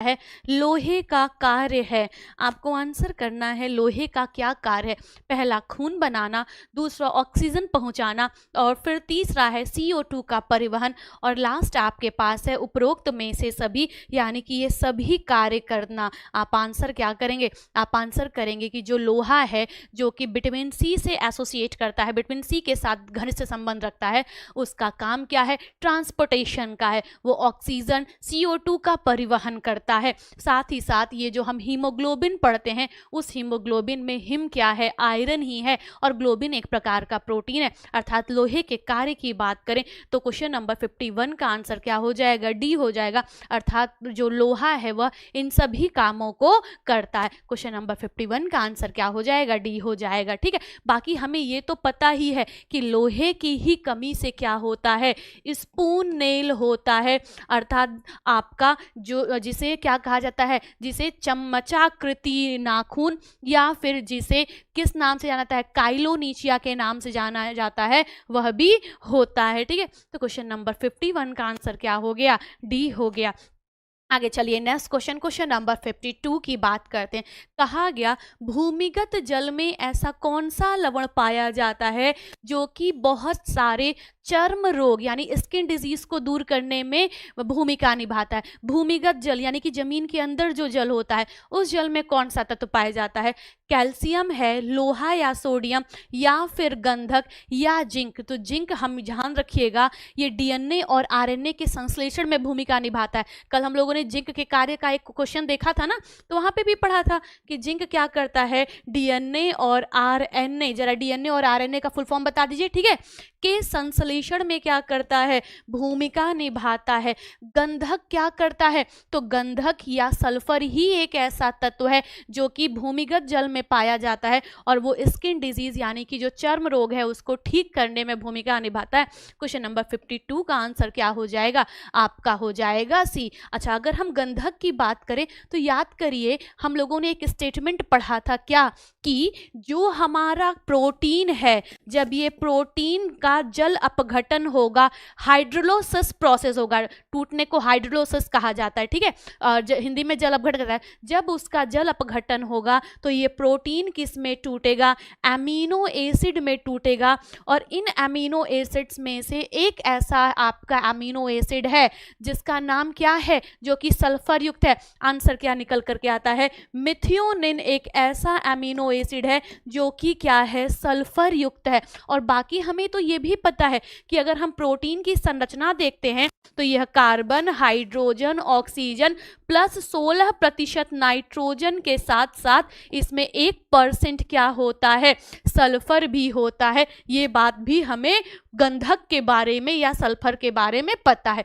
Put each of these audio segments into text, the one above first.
है लोहे का कार्य है। आपको आंसर करना है लोहे का क्या कार्य है। पहला खून बनाना, दूसरा ऑक्सीजन पहुंचाना, और फिर तीसरा है CO2 का परिवहन, और लास्ट आपके पास है उपरोक्त में से सभी, यानी कि ये सभी कार्य करना। आप आंसर क्या करेंगे? आप आंसर करेंगे कि जो लोहा है जो कि विटामिन सी से एसोसिएट करता है, विटामिन सी के साथ घनिष्ठ संबंध रखता है, उसका काम क्या है? ट्रांसपोर्टेशन का है। वो ऑक्सीजन CO2 का परिवहन करता है। साथ ही साथ ये जो हम हीमोग्लोबिन पढ़ते हैं, उस हीमोग्लोबिन में हिम क्या है? आयरन ही है, और ग्लोबिन एक प्रकार का प्रोटीन है। अर्थात लोहे के कार्य की बात करें तो क्वेश्चन नंबर 51 का आंसर क्या हो जाएगा? डी हो जाएगा। अर्थात जो लोहा है वह इन सभी कामों को करता है। क्वेश्चन नंबर 51 का आंसर क्या हो जाएगा? डी हो जाएगा। ठीक है, बाकी हमें ये तो पता ही है कि लोहे की ही कमी से क्या होता है? स्पून नेल होता है। अर्थात आपका जो जिसे क्या कहा जाता है? जिसे चम्मचाकृति नाखून, या फिर जिसे किस नाम से जाना जाता है? काइलोनीचिया के नाम से जाना जाता है, वह भी होता है। ठीक है, तो क्वेश्चन नंबर 51 का आंसर क्या हो गया? डी हो गया। आगे चलिए नेक्स्ट क्वेश्चन, क्वेश्चन नंबर 52 की बात करते हैं। कहा गया भूमिगत जल में ऐसा कौन सा लवण पाया जाता है जो कि बहुत सारे चर्म रोग यानी स्किन डिजीज को दूर करने में भूमिका निभाता है। भूमिगत जल यानी कि जमीन के अंदर जो जल होता है, उस जल में कौन सा तत्व पाया जाता है? कैल्शियम है, लोहा या सोडियम, या फिर गंधक या जिंक। तो जिंक हम ध्यान रखिएगा, ये DNA और RNA के संश्लेषण में भूमिका निभाता है। कल हम लोगों ने जिंक के कार्य का एक क्वेश्चन देखा था ना, तो वहां पे भी पढ़ा था कि जिंक क्या करता है? DNA और RNA, जरा DNA और RNA का फुल फॉर्म बता दीजिए। ठीक है, के संश्लेषण में क्या करता है? भूमिका निभाता है। गंधक क्या करता है? तो गंधक या सल्फर ही एक ऐसा तत्व है जो कि भूमिगत जल में पाया जाता है, और वो स्किन डिजीज यानी कि जो चर्म रोग है उसको ठीक करने में भूमिका निभाता है। क्वेश्चन नंबर 52 का आंसर क्या हो जाएगा? आपका हो जाएगा सी। अच्छा, अगर हम गंधक की बात करें तो याद करिए, हम लोगों ने एक स्टेटमेंट पढ़ा था क्या, कि जो हमारा प्रोटीन है, जब ये प्रोटीन का जल अपघटन होगा, हाइड्रोलोसिस प्रोसेस होगा, टूटने को हाइड्रोलोसिस कहा जाता है। ठीक है, हिंदी में जल अपघटन कहता है। जब उसका जल अपघटन होगा तो ये प्रोटीन किस में टूटेगा? एमिनो एसिड में टूटेगा, और इन एमिनो एसिड्स में से एक ऐसा आपका एमिनो एसिड है जिसका नाम क्या है? जो कि सल्फर युक्त है। आंसर क्या निकल करके आता है? मिथियोनिन एक ऐसा एमिनो एसिड है जो कि क्या है? सल्फर युक्त है। और बाकी हमें तो ये भी पता है कि अगर हम प्रोटीन की संरचना देखते हैं तो यह carbon, hydrogen, oxygen plus 16% nitrogen के साथ साथ इसमें 1% क्या होता है? सल्फर भी होता है। ये बात भी हमें गंधक के बारे में या सल्फर के बारे में पता है।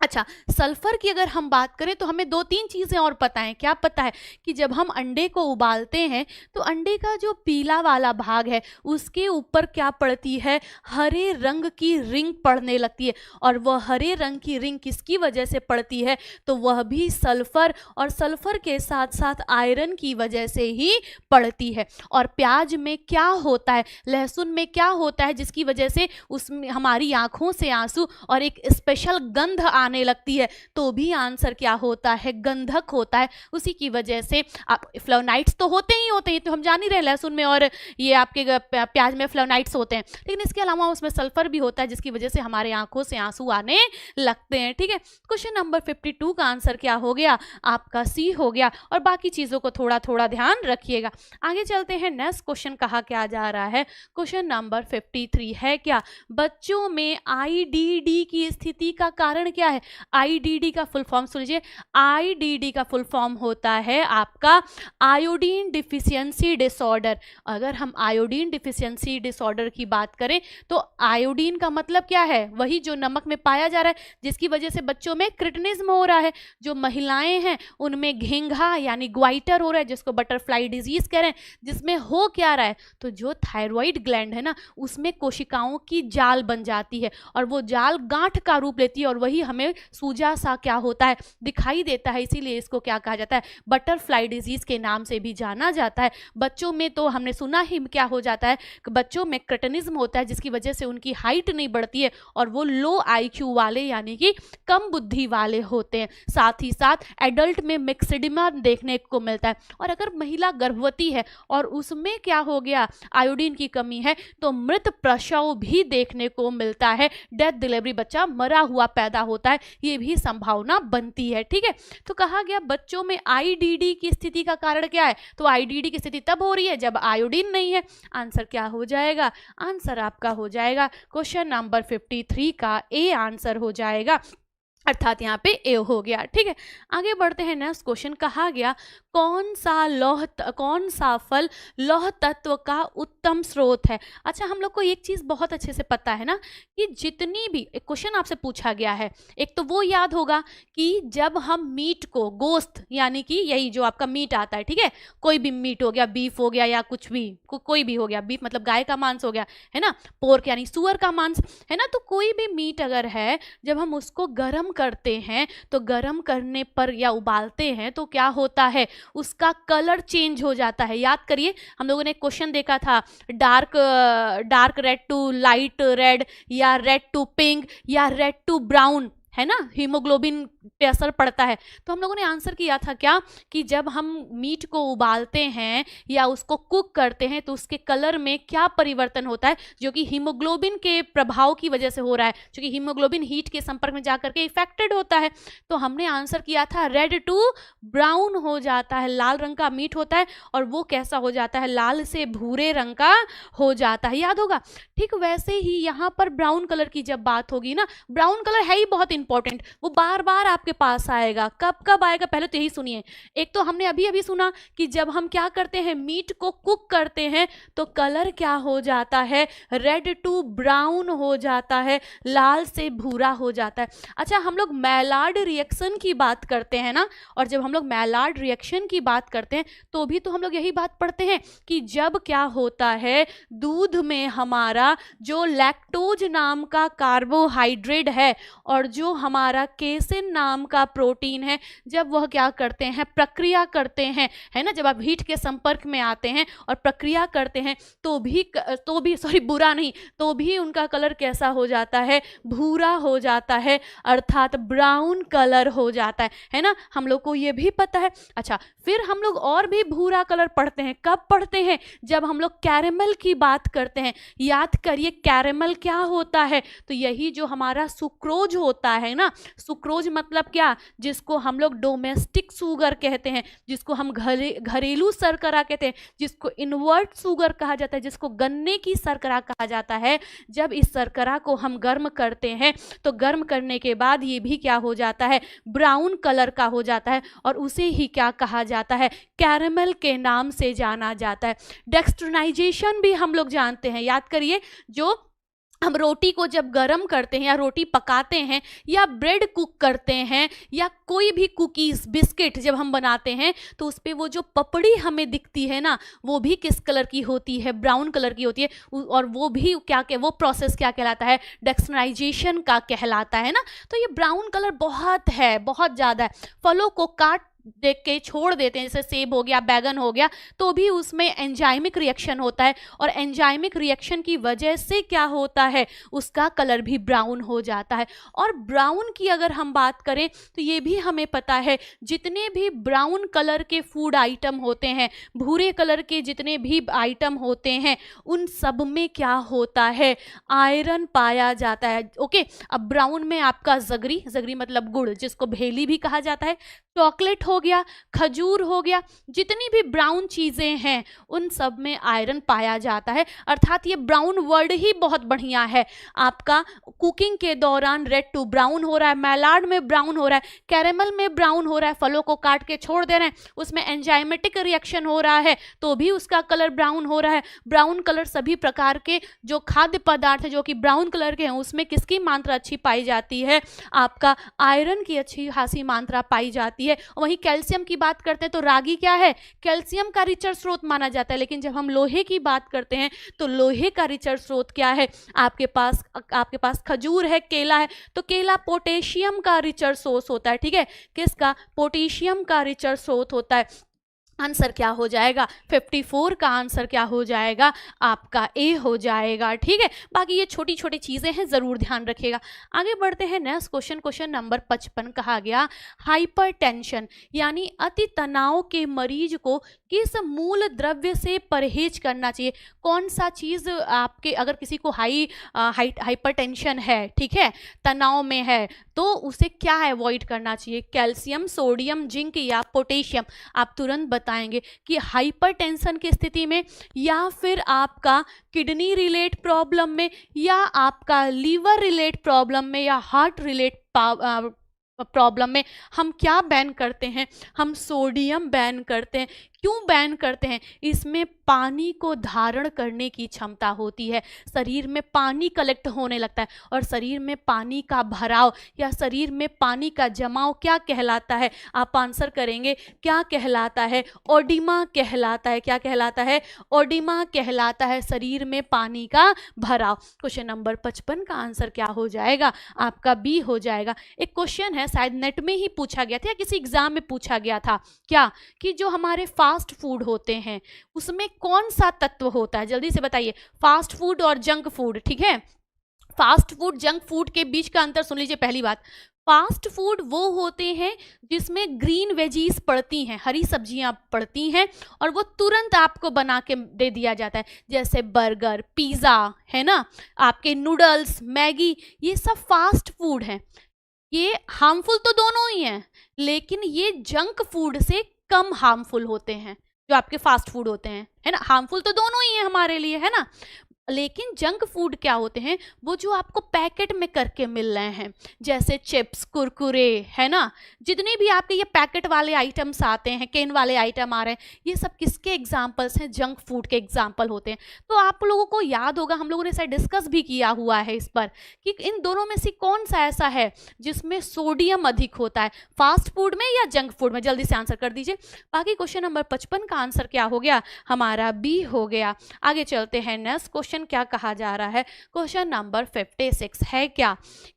अच्छा, सल्फर की अगर हम बात करें तो हमें 2-3 चीज़ें और पता है। क्या पता है? कि जब हम अंडे को उबालते हैं तो अंडे का जो पीला वाला भाग है उसके ऊपर क्या पड़ती है? हरे रंग की रिंग पड़ने लगती है, और वह हरे रंग की रिंग किसकी वजह से पड़ती है? तो वह भी सल्फर, और सल्फर के साथ साथ आयरन की वजह से ही पड़ती है। और प्याज में क्या होता है? लहसुन में क्या होता है जिसकी वजह से उसमें हमारी आंखों से आंसू और एक स्पेशल गंध आने लगती है? तो भी आंसर क्या होता है? गंधक होता है। उसी की वजह से आप फ्लोनाइट्स तो होते ही होते हैं, तो हम जान ही रहे लहसुन में और ये आपके प्याज में फ्लोनाइट्स होते हैं, लेकिन इसके अलावा उसमें सल्फर भी होता है जिसकी वजह से हमारे आंखों से आंसू आने लगते हैं। ठीक है, क्वेश्चन नंबर 52 का आंसर क्या हो गया? आपका सी हो गया। और बाकी चीजों को थोड़ा थोड़ा ध्यान रखिएगा। आगे चलते हैं, नेक्स्ट क्वेश्चन कहा क्या जा रहा है? क्वेश्चन नंबर 53 है क्या? बच्चों में IDD की स्थिति का कारण क्या है? IDD का फुल फॉर्म सुन लीजिए। IDD का फुल फॉर्म होता है आपका आयोडीन डिफिशियंसी डिसऑर्डर। अगर हम आयोडीन डिफिशियंसी डिसऑर्डर की बात करें तो आयोडीन का मतलब क्या है? वही जो नमक में पाया जा रहा है जिसकी वजह से बच्चों में क्रिटिनिज्म हो रहा है। जो महिलाएं हैं उनमें घेंघा यानी ग्वाइटर हो रहा है, जिसको बटरफ्लाई डिजीज कह रहे हैं। जिसमें हो क्या रहा है? तो जो थायराइड ग्लैंड है ना, उसमें कोशिकाओं की जाल बन जाती है, और वो जाल गांठ का रूप लेती है, और वही हमें में सूजा सा क्या होता है, दिखाई देता है, इसीलिए इसको क्या कहा जाता है, बटरफ्लाई डिजीज के नाम से भी जाना जाता है। बच्चों में तो हमने सुना ही क्या हो जाता है कि बच्चों में क्रेटिनिज्म होता है, जिसकी वजह से उनकी हाइट नहीं बढ़ती है और वो लो आईक्यू वाले यानी कि कम बुद्धि वाले होते हैं। साथ ही साथ एडल्ट में मिक्सिडिमा देखने को मिलता है। और अगर महिला गर्भवती है और उसमें क्या हो गया, आयोडीन की कमी है, तो मृत प्रसव भी देखने को मिलता है, डेथ डिलीवरी, बच्चा मरा हुआ पैदा होता है, ये भी संभावना बनती है। ठीक है, तो कहा गया बच्चों में आईडीडी की स्थिति का कारण क्या है, तो आईडीडी की स्थिति तब हो रही है जब आयोडीन नहीं है। आंसर क्या हो जाएगा, आंसर आपका हो जाएगा क्वेश्चन नंबर 53 का ए आंसर हो जाएगा, अर्थात यहाँ पे ए हो गया। ठीक है, आगे बढ़ते हैं। नेक्स्ट क्वेश्चन कहा गया कौन सा फल लौह तत्व का उत्तम स्रोत है। अच्छा, हम लोग को एक चीज बहुत अच्छे से पता है ना कि जितनी भी क्वेश्चन आपसे पूछा गया है, एक तो वो याद होगा कि जब हम मीट को, गोश्त यानी कि यही जो आपका मीट आता है, ठीक है, कोई भी मीट हो गया, बीफ हो गया या कुछ भी, कोई भी हो गया, बीफ मतलब गाय का मांस हो गया, है ना, पोर्क यानी सुअर का मांस, है ना, तो कोई भी मीट अगर है, जब हम उसको गर्म करते हैं तो गर्म करने पर या उबालते हैं तो क्या होता है, उसका कलर चेंज हो जाता है। याद करिए, हम लोगों ने क्वेश्चन देखा था, dark red to light red, या रेड टू पिंक, या रेड टू ब्राउन, है ना, हीमोग्लोबिन पे असर पड़ता है। तो हम लोगों ने आंसर किया था क्या कि जब हम मीट को उबालते हैं या उसको कुक करते हैं तो उसके कलर में क्या परिवर्तन होता है, जो कि हीमोग्लोबिन के प्रभाव की वजह से हो रहा है, क्योंकि हीमोग्लोबिन हीट के संपर्क में जाकर के इफेक्टेड होता है। तो हमने आंसर किया था रेड टू ब्राउन हो जाता है, लाल रंग का मीट होता है और वो कैसा हो जाता है, लाल से भूरे रंग का हो जाता है, याद होगा। ठीक वैसे ही यहाँ पर ब्राउन कलर की जब बात होगी ना, ब्राउन कलर है ही बहुत इंपॉर्टेंट, वो बार बार आपके पास आएगा। कब कब आएगा, पहले तो यही सुनिए। एक तो हमने अभी अभी सुना कि जब हम क्या करते हैं, मीट को कुक करते हैं तो कलर क्या हो जाता है, रेड टू ब्राउन हो जाता है, लाल से भूरा हो जाता है। अच्छा, हम लोग मैलार्ड रिएक्शन की बात करते हैं ना, और जब हम लोग मैलार्ड रिएक्शन की बात करते हैं तो भी तो हम लोग यही बात पढ़ते हैं कि जब क्या होता है, दूध में हमारा जो लैक्टोज नाम का कार्बोहाइड्रेट है और जो हमारा केसिन नाम का प्रोटीन है, जब वह क्या करते हैं, प्रक्रिया करते हैं, है ना, जब आप हीट के संपर्क में आते हैं और प्रक्रिया करते हैं तो भी सॉरी बुरा नहीं, तो भी उनका कलर कैसा हो जाता है, भूरा हो जाता है, अर्थात ब्राउन कलर हो जाता है ना, हम लोग को ये भी पता है। अच्छा, फिर हम लोग और भी भूरा कलर पढ़ते हैं, कब पढ़ते हैं, जब हम लोग कैरेमल की बात करते हैं। याद करिए कैरेमल क्या होता है, तो यही जो हमारा सुक्रोज होता है ना, सुक्रोज मतलब क्या, जिसको हम लोग डोमेस्टिक शुगर कहते हैं, जिसको हम घरेलू शर्करा कहते हैं, जिसको इनवर्ट शुगर कहा जाता है, जिसको गन्ने की शर्करा कहा जाता है। जब इस शर्करा को हम गर्म करते हैं तो गर्म करने के बाद ये भी क्या हो जाता है, ब्राउन कलर का हो जाता है और उसे ही क्या कहा जाता है, कैरेमल के नाम से जाना जाता है। डेक्स्ट्रोनाइजेशन भी हम लोग जानते हैं, याद करिए, जो हम रोटी को जब गर्म करते हैं या रोटी पकाते हैं या ब्रेड कुक करते हैं या कोई भी कुकीज बिस्किट जब हम बनाते हैं तो उस पर वो जो पपड़ी हमें दिखती है ना, वो भी किस कलर की होती है, ब्राउन कलर की होती है। और वो भी वो प्रोसेस क्या कहलाता है, डेक्स्ट्रोनाइजेशन का कहलाता है ना। तो ये ब्राउन कलर बहुत है, बहुत ज़्यादा है। फलों को काट देख के छोड़ देते हैं, जैसे सेब हो गया, बैगन हो गया, तो भी उसमें एंजाइमिक रिएक्शन होता है और एंजाइमिक रिएक्शन की वजह से क्या होता है, उसका कलर भी ब्राउन हो जाता है। और ब्राउन की अगर हम बात करें तो ये भी हमें पता है, जितने भी ब्राउन कलर के फूड आइटम होते हैं, भूरे कलर के जितने भी आइटम होते हैं, उन सब में क्या होता है, आयरन पाया जाता है। ओके, अब ब्राउन में आपका जगरी मतलब गुड़, जिसको भेली भी कहा जाता है, चॉकलेट हो गया, खजूर हो गया, जितनी भी ब्राउन चीजें हैं उन सब में आयरन पाया जाता है। अर्थात ये ब्राउन वर्ड ही बहुत बढ़िया है। आपका कुकिंग के दौरान रेड टू ब्राउन हो रहा है, मैलार्ड में ब्राउन हो रहा है, कैरेमल में ब्राउन हो रहा है, फलों को काट के छोड़ दे रहे हैं, उसमें एंजाइमेटिक रिएक्शन हो रहा है तो भी उसका कलर ब्राउन हो रहा है। ब्राउन कलर सभी प्रकार के जो खाद्य पदार्थ है जो कि ब्राउन कलर के हैं, उसमें किसकी मात्रा अच्छी पाई जाती है, आपका आयरन की अच्छी खासी मात्रा पाई जाती है। वहीं कैल्शियम की बात करते हैं तो रागी क्या है, कैल्शियम का रिचर स्रोत माना जाता है। लेकिन जब हम लोहे की बात करते हैं तो लोहे का रिचर स्रोत क्या है, आपके पास खजूर है, केला है, तो केला पोटेशियम का रिचर सोर्स होता है। ठीक है, किसका, पोटेशियम का रिचर स्रोत होता है। आंसर क्या हो जाएगा, 54 का आंसर क्या हो जाएगा, आपका ए हो जाएगा। ठीक है, बाकी ये छोटी छोटी चीज़ें हैं, ज़रूर ध्यान रखिएगा। आगे बढ़ते हैं नेक्स्ट क्वेश्चन, क्वेश्चन नंबर 55 कहा गया हाइपरटेंशन यानी अति तनाव के मरीज को किस मूल द्रव्य से परहेज करना चाहिए। कौन सा चीज़ आपके, अगर किसी को हाइपरटेंशन है, ठीक है, तनाव में है, तो उसे क्या अवॉइड करना चाहिए, कैल्शियम, सोडियम, जिंक या पोटेशियम। आप तुरंत बताएंगे कि हाइपरटेंशन की स्थिति में, या फिर आपका किडनी रिलेट प्रॉब्लम में, या आपका लीवर रिलेट प्रॉब्लम में, या हार्ट रिलेट प्रॉब्लम में हम क्या बैन करते हैं, हम सोडियम बैन करते हैं। क्यों बैन करते हैं, इसमें पानी को धारण करने की क्षमता होती है, शरीर में पानी कलेक्ट होने लगता है, और शरीर में पानी का भराव या शरीर में पानी का जमाव क्या कहलाता है, आप आंसर करेंगे क्या कहलाता है, ओडिमा कहलाता है। क्या कहलाता है, ओडिमा कहलाता है, शरीर में पानी का भराव। क्वेश्चन नंबर 55 का आंसर क्या हो जाएगा, आपका बी हो जाएगा। एक क्वेश्चन है, शायद नेट में ही पूछा गया था या किसी एग्जाम में पूछा गया था, क्या कि जो हमारे फास्ट फूड होते हैं उसमें कौन सा तत्व होता है, जल्दी से बताइए। फास्ट फूड और जंक फूड, ठीक है, फास्ट फूड जंक फूड के बीच का अंतर सुन लीजिए। पहली बात, फास्ट फूड वो होते हैं जिसमें ग्रीन वेजीज पड़ती हैं, हरी सब्जियां पड़ती हैं, और वो तुरंत आपको बना के दे दिया जाता है, जैसे बर्गर, पिज़्ज़ा, है ना, आपके नूडल्स, मैगी, ये सब फास्ट फूड हैं। ये हार्मफुल तो दोनों ही हैं, लेकिन ये जंक फूड से कम हार्मफुल होते हैं जो आपके फास्ट फूड होते हैं, है ना। हार्मफुल तो दोनों ही हैं हमारे लिए, है ना, लेकिन जंक फूड क्या होते हैं, वो जो आपको पैकेट में करके मिल रहे हैं, जैसे चिप्स, कुरकुरे, है ना, जितने भी आपके ये पैकेट वाले आइटम्स आते हैं, केन वाले आइटम आ रहे हैं, ये सब किसके एग्जाम्पल्स हैं, जंक फूड के एग्जाम्पल होते हैं। तो आप लोगों को याद होगा, हम लोगों ने शायद डिस्कस भी किया हुआ है इस पर, कि इन दोनों में से कौन सा ऐसा है जिसमें सोडियम अधिक होता है, फास्ट फूड में या जंक फूड में। जल्दी से आंसर कर दीजिए। बाकी क्वेश्चन नंबर 55 का आंसर क्या हो गया, हमारा बी हो गया। आगे चलते हैं, नेक्स्ट क्वेश्चन क्या कहा जा रहा है, क्वेश्चन नंबर 56 है क्या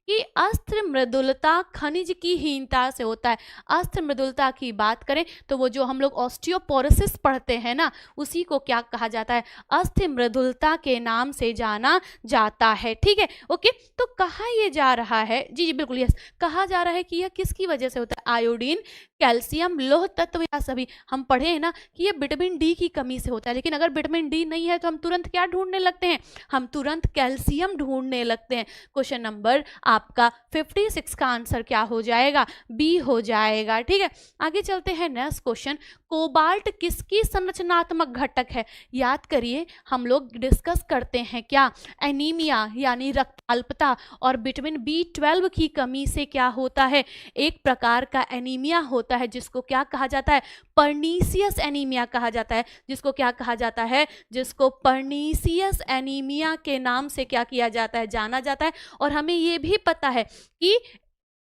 कि अस्त्र मृदुलता खनिज की हीनता से होता है। अस्त्र मृदुलता की बात करें तो वो जो हम लोग ऑस्टियोपोरोसिस पढ़ते हैं ना, उसी को क्या कहा जाता है, अस्त्र मृदुलता के नाम से जाना जाता है। ठीक है, ओके, तो कहा ये जा रहा है, जी जी बिल्कुल यस, कहा जा रहा है कि यह किसकी वजह से होता है, आयोडीन, कैल्शियम, लौह तत्व या सभी। हम पढ़े हैं ना कि ये विटामिन डी की कमी से होता है, लेकिन अगर विटामिन डी नहीं है तो हम तुरंत क्या ढूंढने लगते हैं, हम तुरंत कैल्शियम ढूंढने लगते हैं। क्वेश्चन नंबर आपका 56 का आंसर क्या हो जाएगा, बी हो जाएगा। ठीक है, आगे चलते हैं, नेक्स्ट क्वेश्चन, कोबाल्ट किसकी संरचनात्मक घटक है। याद करिए, हम लोग डिस्कस करते हैं क्या, एनीमिया यानी रक्ताल्पता और विटामिन B12 की कमी से क्या होता है, एक प्रकार का एनीमिया होता है जिसको क्या कहा जाता है, पर्नीसियस एनीमिया कहा जाता है, जिसको क्या कहा जाता है, जिसको पर्नीसियस एनीमिया के नाम से क्या किया जाता है, जाना जाता है। और हमें ये भी पता है कि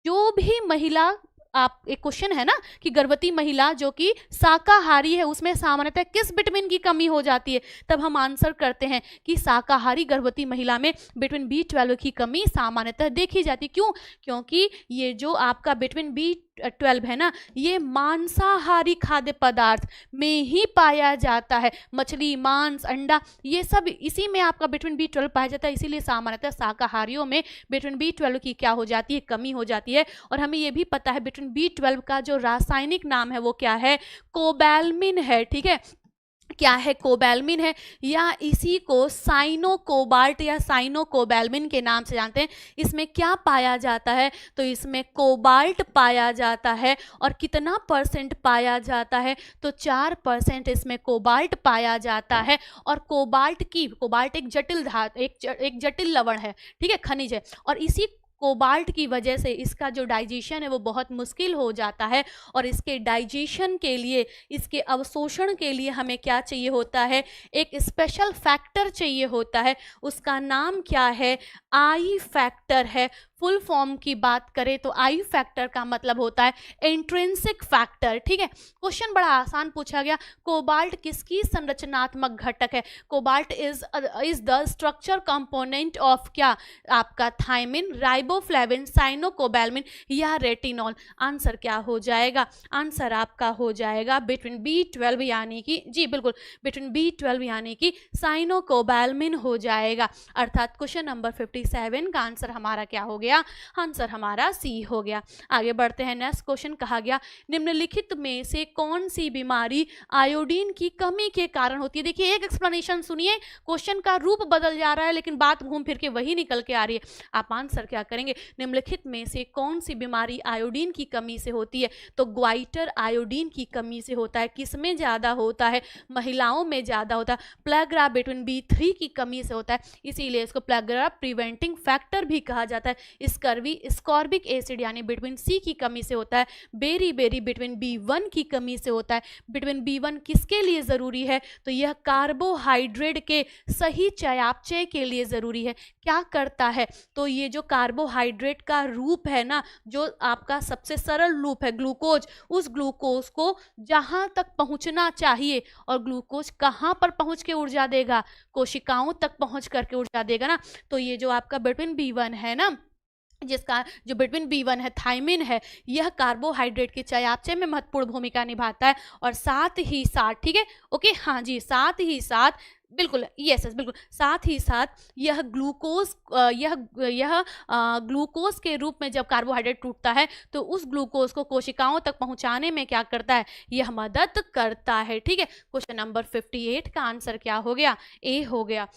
जो भी महिला, आप एक क्वेश्चन है ना कि गर्भवती महिला जो कि शाकाहारी है उसमें सामान्यतः किस विटामिन की कमी हो जाती है, तब हम आंसर करते हैं कि शाकाहारी गर्भवती महिला में विटामिन B12 की कमी सामान्यतः देखी जाती है। क्यों, क्योंकि ये जो आपका विटामिन B12 है ना, ये मांसाहारी खाद्य पदार्थ में ही पाया जाता है, मछली, मांस, अंडा, ये सब इसी में आपका विटामिन B12 पाया जाता है। इसीलिए सामान्यतः शाकाहारियों में विटामिन B12 की क्या हो जाती है, कमी हो जाती है। और हमें ये भी पता है विटामिन B12 का जो रासायनिक नाम है वो क्या है, कोबैल्मिन है। ठीक है, क्या है, कोबैल्मिन है, या इसी को साइनोकोबाल्ट या साइनोकोबैल्मिन के नाम से जानते हैं। इसमें क्या पाया जाता है, तो इसमें कोबाल्ट पाया जाता है, और कितना % पाया जाता है, तो 4% इसमें कोबाल्ट पाया जाता है। और कोबाल्ट एक जटिल धातु, एक जटिल लवण है, ठीक है, खनिज है, और इसी कोबाल्ट की वजह से इसका जो डाइजेशन है वो बहुत मुश्किल हो जाता है। और इसके डाइजेशन के लिए, इसके अवशोषण के लिए हमें क्या चाहिए होता है, एक स्पेशल फैक्टर चाहिए होता है, उसका नाम क्या है, आई फैक्टर है। फुल फॉर्म की बात करें तो आई फैक्टर का मतलब होता है इंट्रिंसिक फैक्टर, ठीक है। क्वेश्चन बड़ा आसान पूछा गया, कोबाल्ट किसकी संरचनात्मक घटक है? Cobalt is the structure component of क्या? आपका थायमिन, राइबोफ्लेविन, साइनोकोबैल्मिन या रेटिनॉल। आंसर क्या हो जाएगा? आंसर आपका हो जाएगा बिटवीन B12 यानी कि जी बिल्कुल बिटवीन B12 यानी कि साइनोकोबैल्मिन हो जाएगा। अर्थात क्वेश्चन नंबर 57 का आंसर हमारा क्या हो गया? आंसर हमारा सी हो गया। आगे बढ़ते हैं, नेक्स्ट क्वेश्चन कहा गया निम्नलिखित में से कौन सी बीमारी आयोडीन की कमी के कारण होती है? देखिए एक एक्सप्लेनेशन सुनिए, क्वेश्चन का रूप बदल जा रहा है लेकिन बात घूम फिर के वही निकल के आ रही है। आप आंसर क्या करेंगे? निम्नलिखित में से कौन सी बीमारी आयोडीन की कमी से होती है? तो ग्वाइटर आयोडीन की कमी से होता है। किसमें ज्यादा होता है? महिलाओं में ज्यादा होता है। प्लेग्रा बिटवीन B3 की कमी से होता है, इसीलिए इसको प्लेग्रा प्रिवेंटिंग फैक्टर भी कहा जाता है। स्कर्वी स्कॉर्बिक एसिड यानी बिटवीन C की कमी से होता है। बेरी बेरी बिटवीन B1 की कमी से होता है। बिटवीन B1 किसके लिए जरूरी है? तो यह कार्बोहाइड्रेट के सही चयापचय के लिए जरूरी है। क्या करता है? तो ये जो कार्बोहाइड्रेट का रूप है ना, जो आपका सबसे सरल रूप है ग्लूकोज, उस ग्लूकोज को जहां तक पहुंचना चाहिए, और ग्लूकोज कहां पर पहुंच के ऊर्जा देगा? कोशिकाओं तक पहुंच करके ऊर्जा देगा ना। तो ये जो आपका बिटवीन B1 है ना, जिसका जो बिटवीन B1 है थायमिन है, यह कार्बोहाइड्रेट के चयापचय में महत्वपूर्ण भूमिका निभाता है। और साथ ही साथ, ठीक है, ओके, हाँ जी, साथ ही साथ बिल्कुल यस यस बिल्कुल, साथ ही साथ यह ग्लूकोज ग्लूकोज के रूप में जब कार्बोहाइड्रेट टूटता है तो उस ग्लूकोज को कोशिकाओं तक पहुंचाने में क्या करता है? यह मदद करता है, ठीक है। क्वेश्चन नंबर 58 का आंसर क्या हो गया? ए हो गया।